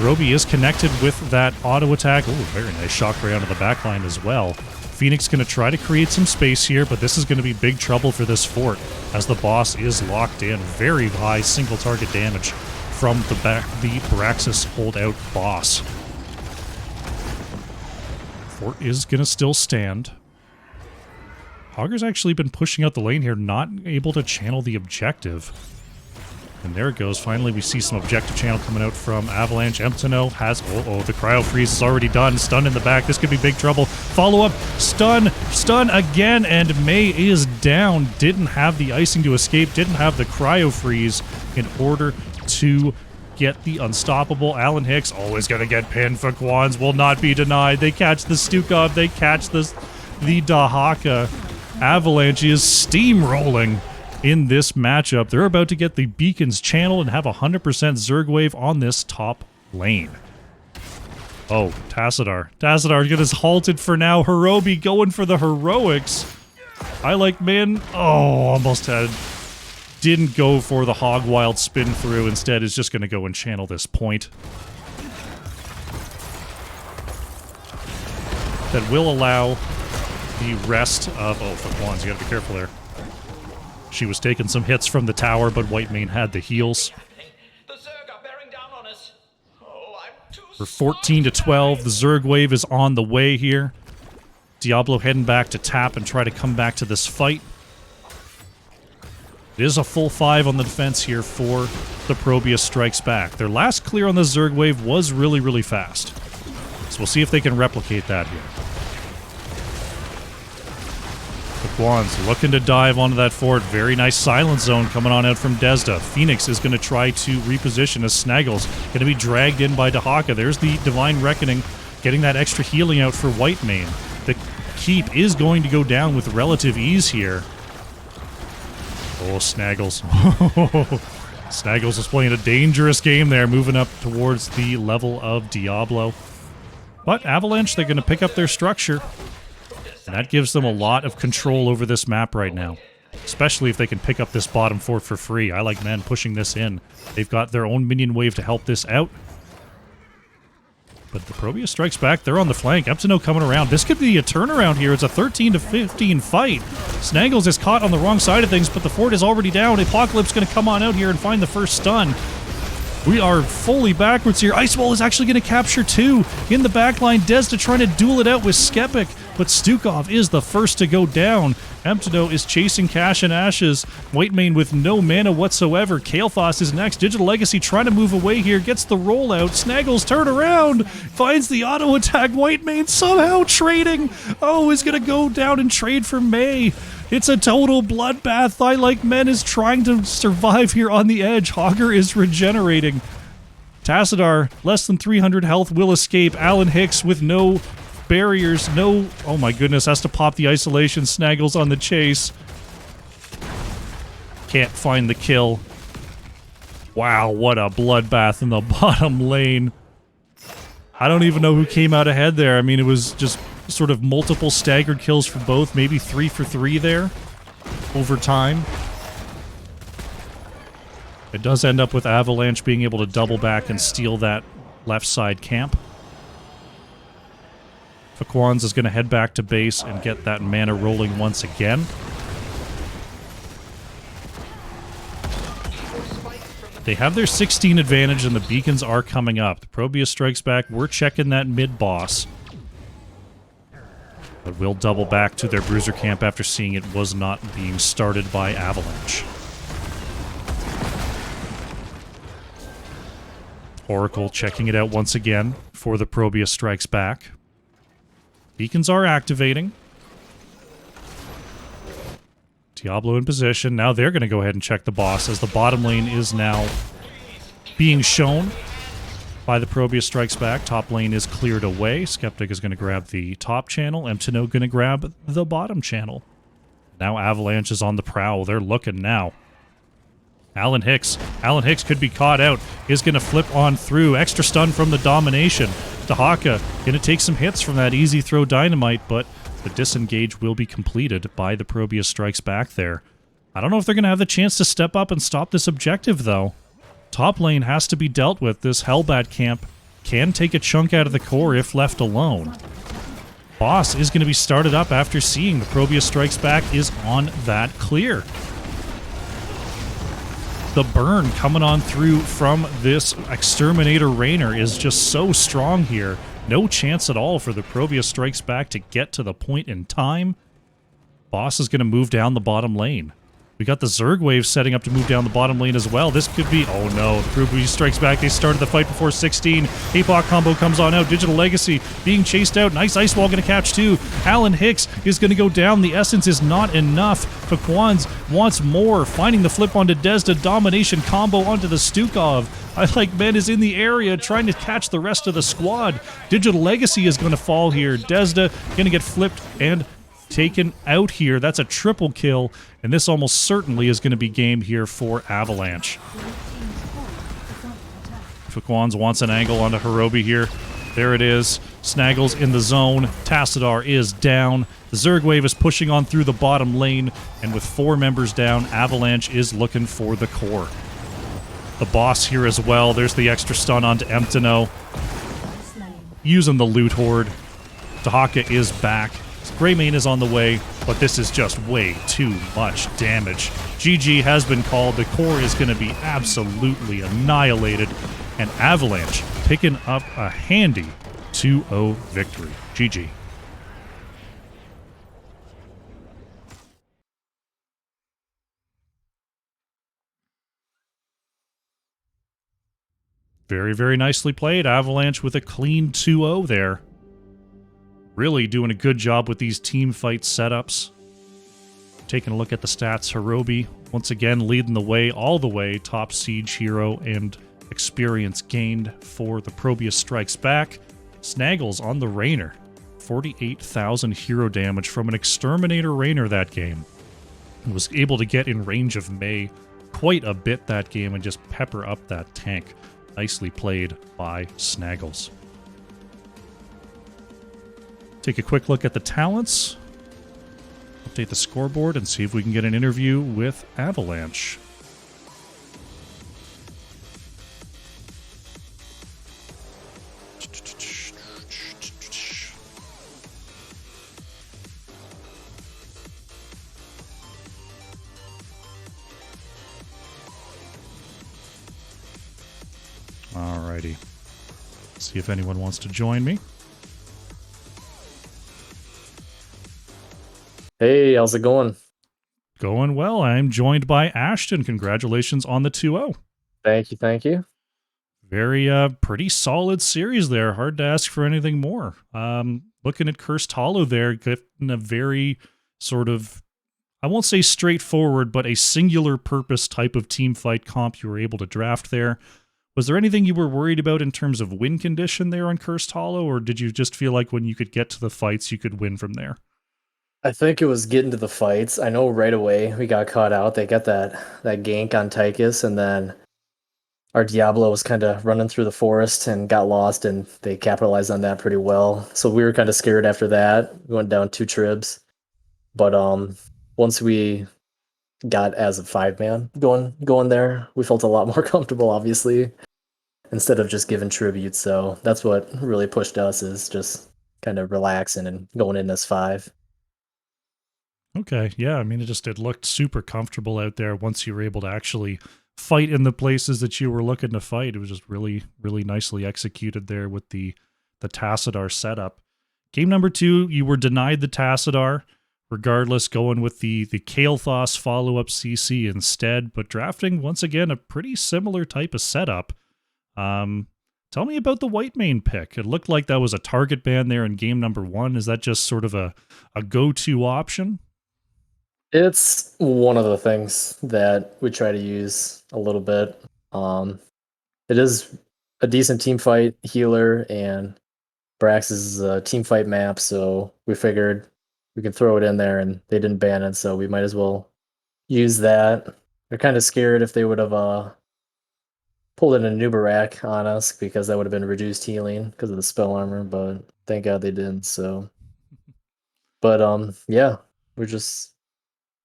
Roby is connected with that auto attack. Oh, very nice shock ray onto the backline as well. Phoenix going to try to create some space here, but this is going to be big trouble for this fort as the boss is locked in. Very high single target damage from the Braxis holdout boss. Fort is going to still stand. Augur's actually been pushing out the lane here, not able to channel the objective. And there it goes. Finally, we see some objective channel coming out from Avalanche. Emptino has... Oh, the cryo freeze is already done. Stun in the back. This could be big trouble. Follow-up. Stun again, and May is down. Didn't have the icing to escape. Didn't have the cryo freeze in order to get the unstoppable. Alan Hicks always going to get pinned. Faquans will not be denied. They catch the Stukov. They catch the Dahaka. Avalanche is steamrolling in this matchup. They're about to get the beacons channel and have 100% Zerg wave on this top lane. Oh, Tassadar. Tassadar gets halted for now. Hirobi going for the heroics. I like Min. Oh, almost had... Didn't go for the hog wild spin through. Instead is just going to go and channel this point. That will allow the rest of... Oh, Faquans, you gotta be careful there. She was taking some hits from the tower, but Whitemane had the heals. The Zerg are bearing down on us. Oh, I'm too For 14 to 12, the Zerg wave is on the way here. Diablo heading back to tap and try to come back to this fight. It is a full 5 on the defense here for the ProBUs Strikes Back. Their last clear on the Zerg wave was really, really fast. So we'll see if they can replicate that here. Faquans looking to dive onto that fort. Very nice silence zone coming on out from Desda. Phoenix is going to try to reposition as Snaggle's going to be dragged in by Dahaka. There's the Divine Reckoning getting that extra healing out for Whitemane. The keep is going to go down with relative ease here. Oh, Snaggles. Snaggles is playing a dangerous game there, moving up towards the level of Diablo. But Avalanche, they're going to pick up their structure. And that gives them a lot of control over this map right now. Especially if they can pick up this bottom fort for free. I like men pushing this in. They've got their own minion wave to help this out. But the ProBUs Strikes Back, they're on the flank. Emptino coming around. This could be a turnaround here. It's a 13 to 15 fight. Snaggles is caught on the wrong side of things, but the fort is already down. Apocalypse going to come on out here and find the first stun. We are fully backwards here. Icewall is actually going to capture 2 in the backline. Desda trying to duel it out with Skeptic, but Stukov is the first to go down. Emptino is chasing Cash and Ashes. Whitemane with no mana whatsoever. Kael'thas is next. Digital Legacy trying to move away here. Gets the rollout. Snaggles turn around. Finds the auto attack. Whitemane somehow trading. Oh, he's going to go down and trade for May. It's a total bloodbath. I Like Men is trying to survive here on the edge. Hogger is regenerating. Tassadar, less than 300 health, will escape. Alan Hicks with no barriers, no... Oh my goodness, has to pop the isolation. Snaggles on the chase. Can't find the kill. Wow, what a bloodbath in the bottom lane. I don't even know who came out ahead there. I mean, it was just sort of multiple staggered kills for both. Maybe 3 for 3 there over time. It does end up with Avalanche being able to double back and steal that left side camp. Faquans is going to head back to base and get that mana rolling once again. They have their 16 advantage and the beacons are coming up. The ProBUs Strikes Back. We're checking that mid boss. But we'll double back to their bruiser camp after seeing it was not being started by Avalanche. Oracle checking it out once again for the ProBUs Strikes Back. Beacons are activating. Diablo in position. Now they're going to go ahead and check the boss as the bottom lane is now being shown by the ProBUs Strikes Back. Top lane is cleared away. Skeptic is going to grab the top channel. Emptino going to grab the bottom channel. Now Avalanche is on the prowl. They're looking now. Alan Hicks. Alan Hicks could be caught out. Is going to flip on through. Extra stun from the domination. Dahaka going to take some hits from that easy throw dynamite, but the disengage will be completed by the ProBUs Strikes Back there. I don't know if they're going to have the chance to step up and stop this objective, though. Top lane has to be dealt with. This Hellbat camp can take a chunk out of the core if left alone. Boss is going to be started up after seeing the ProBUs Strikes Back is on that clear. The burn coming on through from this Exterminator Rainer is just so strong here. No chance at all for the ProBUs Strikes Back to get to the point in time. Boss is going to move down the bottom lane. We got the Zerg wave setting up to move down the bottom lane as well. This could be... Oh no, ProBUs strikes back. They started the fight before 16. APOC combo comes on out. Digital Legacy being chased out. Nice Ice Wall going to catch too. Alan Hicks is going to go down. The Essence is not enough. Faquans wants more. Finding the flip onto Desda. Domination combo onto the Stukov. I Like Men is in the area trying to catch the rest of the squad. Digital Legacy is going to fall here. Desda going to get flipped and taken out here. That's a triple kill, and this almost certainly is going to be game here for Avalanche. Faquans wants an angle onto Hirobi here. There it is. Snaggles in the zone. Tassadar is down. The Zerg wave is pushing on through the bottom lane, and with 4 members down, Avalanche is looking for the core. The boss here as well. There's the extra stun onto Emptino. Using the loot horde. Dahaka is back. Greymane is on the way, but this is just way too much damage. GG has been called. The core is going to be absolutely annihilated, and Avalanche picking up a handy 2-0 victory. GG. Very, very nicely played. Avalanche with a clean 2-0 there. Really doing a good job with these team fight setups. Taking a look at the stats, Hirobi once again leading the way, all the way, top siege hero and experience gained for the ProBUs Strikes Back. Snaggles on the Rainer, 48,000 hero damage from an Exterminator Rainer that game. He was able to get in range of Mei quite a bit that game and just pepper up that tank. Nicely played by Snaggles. Take a quick look at the talents, update the scoreboard, and see if we can get an interview with Avalanche. Alrighty. See if anyone wants to join me. Hey, how's it going? Going well. I'm joined by Ashton. Congratulations on the 2-0. Thank you, thank you. Very, pretty solid series there. Hard to ask for anything more. Looking at Cursed Hollow there, getting a very sort of, I won't say straightforward, but a singular purpose type of team fight comp you were able to draft there. Was there anything you were worried about in terms of win condition there on Cursed Hollow, or did you just feel like when you could get to the fights, you could win from there? I think it was getting to the fights. I know right away we got caught out. They got that gank on Tychus, and then our Diablo was kind of running through the forest and got lost, and they capitalized on that pretty well. So we were kind of scared after that. We went down 2 tribs. But once we got as a 5-man going there, we felt a lot more comfortable, obviously, instead of just giving tribute. So that's what really pushed us, is just kind of relaxing and going in as 5. Okay, yeah, I mean, it looked super comfortable out there once you were able to actually fight in the places that you were looking to fight. It was just really, really nicely executed there with the Tassadar setup. Game number 2, you were denied the Tassadar, regardless, going with the Kael'thas follow-up CC instead, but drafting, once again, a pretty similar type of setup. Tell me about the Whitemane pick. It looked like that was a target ban there in game number 1. Is that just sort of a go-to option? It's one of the things that we try to use a little bit. It is a decent team fight healer, and Brax is a team fight map, so we figured we could throw it in there, and they didn't ban it, so we might as well use that. They're kind of scared if they would have pulled in a Nubarak on us, because that would have been reduced healing because of the spell armor, but thank God they didn't. So, but yeah,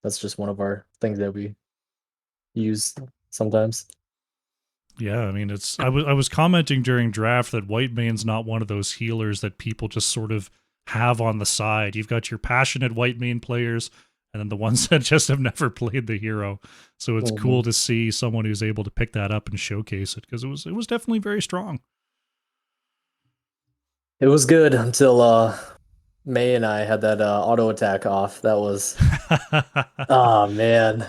that's just one of our things that we use sometimes. Yeah, I mean, I was commenting during draft that Whitemane's not one of those healers that people just sort of have on the side. You've got your passionate Whitemane players, and then the ones that just have never played the hero. So it's cool to see someone who's able to pick that up and showcase it, because it was definitely very strong. It was good until May and I had that auto attack off. That was Oh man.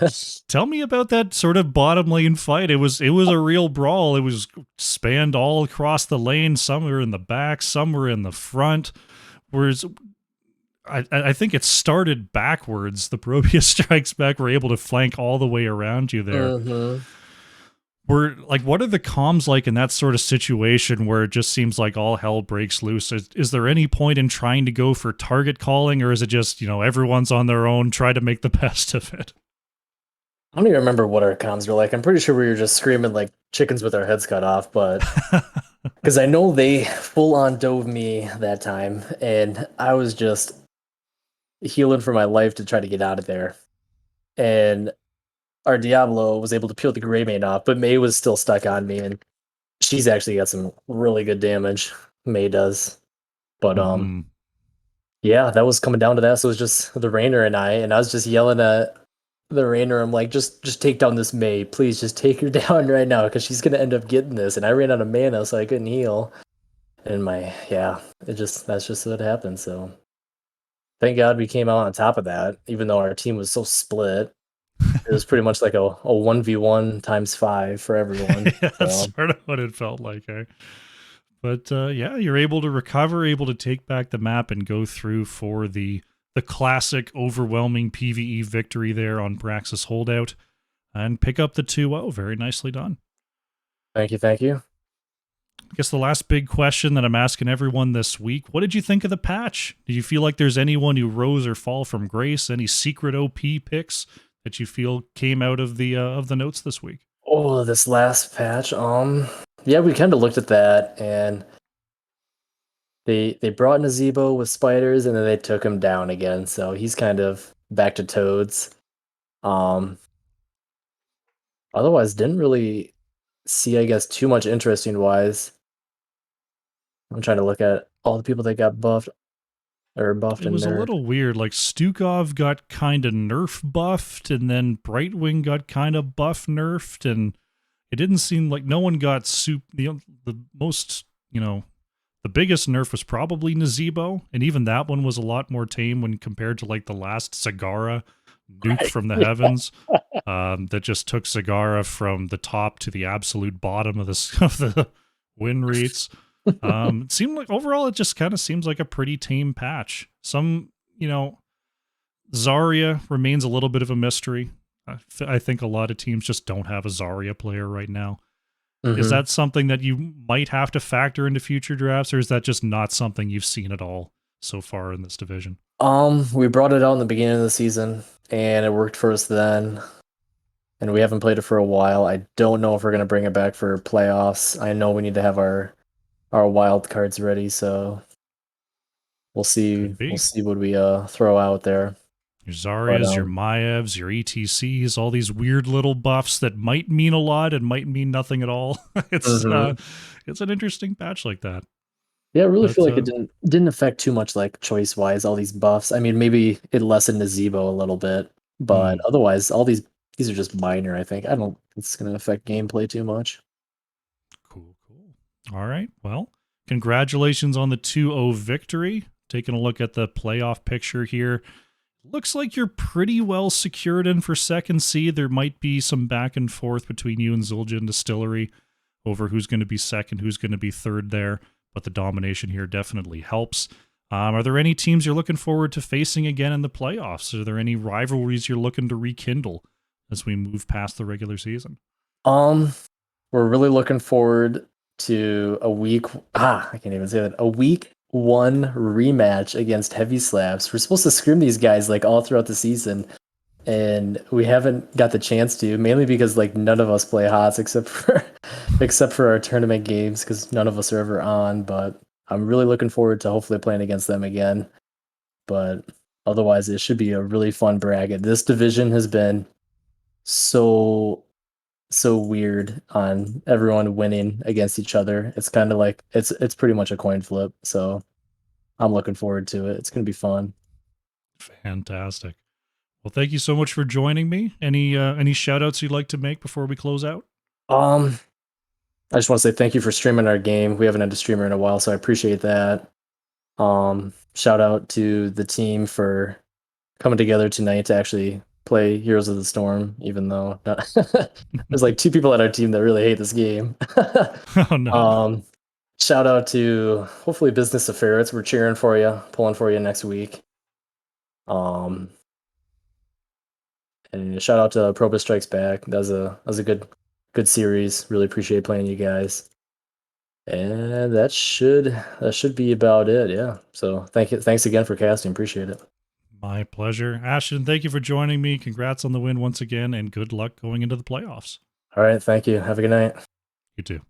Tell me about that sort of bottom lane fight. It was a real brawl. It was spanned all across the lane. Some were in the back, some were in the front. Whereas I think it started backwards. The ProBUs Strikes Back were able to flank all the way around you there. Mm-hmm. What are the comms like in that sort of situation where it just seems like all hell breaks loose? Is there any point in trying to go for target calling, or is it just, everyone's on their own, try to make the best of it? I don't even remember what our comms were like. I'm pretty sure we were just screaming like chickens with our heads cut off, but because I know they full on dove me that time, and I was just healing for my life to try to get out of there. And our Diablo was able to peel the Grey Mane off, but May was still stuck on me, and she's actually got some really good damage. May does, but Mhm. yeah, that was coming down to that. So it was just the Rainer and I was just yelling at the Rainer. I'm like, just take down this May, please, just take her down right now, because she's gonna end up getting this. And I ran out of mana, so I couldn't heal. And that's just what happened. So thank God we came out on top of that, even though our team was so split. It was pretty much like a 1v1 times 5 for everyone. Yeah, that's So sort of what it felt like, eh? But yeah, you're able to recover, able to take back the map and go through for the classic overwhelming PvE victory there on Braxis Holdout and pick up the 2-0. Very nicely done. thank you, thank you. I guess the last big question that I'm asking everyone this week, what did you think of the patch? Do you feel like there's anyone who rose or fall from grace? Any secret OP picks that you feel came out of the notes this week? Oh, this last patch. Yeah, we kind of looked at that, and they brought in a Zebo with spiders, and then they took him down again. So he's kind of back to toads. Um, Otherwise, didn't really see, I guess, too much interesting wise. I'm trying to look at all the people that got buffed It and was a nerfed. little weird. Like Stukov got kind of nerf buffed, and then Brightwing got kind of buff nerfed, and it didn't seem like no one got the most, the biggest nerf was probably Nazebo, and even that one was a lot more tame when compared to like the last Sagara nuke from the heavens. That just took Sagara from the top to the absolute bottom of the win rates. It seemed like overall it just kind of seems like a pretty tame patch. Some, Zarya remains a little bit of a mystery. I think a lot of teams just don't have a Zarya player right now. Is Mm-hmm. that something that you might have to factor into future drafts, or is that just not something you've seen at all so far in this division? We brought it out in the beginning of the season, and it worked for us then. And we haven't played it for a while. I don't know if we're gonna bring it back for playoffs. I know we need to have our wild cards ready, so we'll see. Could be. We'll see what we throw out there. Your But Zaryas, your Maevs, your ETCs, all these weird little buffs that might mean a lot and might mean nothing at all. Mhm. It's an interesting patch like that. Yeah, I really But feel like it didn't affect too much, like choice wise. All these buffs. I mean, maybe it lessened Nazebo a little bit, but otherwise, all these are just minor. I think I don't. It's gonna affect gameplay too much. Cool. All right. Well, congratulations on the 2-0 victory. Taking a look at the playoff picture here. Looks like you're pretty well secured in for second seed. There might be some back and forth between you and Zul'jin Distillery over who's going to be second, who's going to be third there, but the domination here definitely helps. Are there any teams you're looking forward to facing again in the playoffs? Are there any rivalries you're looking to rekindle as we move past the regular season? Um, we're really looking forward to I can't even say that. A week one rematch against Heavy Slaps. We're supposed to scrim these guys like all throughout the season, and we haven't got the chance to, mainly because like none of us play HOTS except for except for our tournament games, because none of us are ever on. But I'm really looking forward to hopefully playing against them again. But otherwise, it should be a really fun bracket. This division has been so weird on everyone winning against each other. It's kind of like it's pretty much a coin flip. So I'm looking forward to it. It's gonna be fun. Fantastic. Well, thank you so much for joining me. Any shout outs you'd like to make before we close out? I just want to say thank you for streaming our game. We haven't had a streamer in a while, so I appreciate that. Shout out to the team for coming together tonight to actually play Heroes of the Storm, even though there's like 2 people on our team that really hate this game. Oh no. Shout out to hopefully Business of Ferrets. We're cheering for you, pulling for you next week. And shout out to ProBUs Strikes Back. That was a good series. Really appreciate playing you guys. And that should be about it. Yeah. So thanks again for casting. Appreciate it. My pleasure. Ashton, thank you for joining me. Congrats on the win once again, and good luck going into the playoffs. All right. Thank you. Have a good night. You too.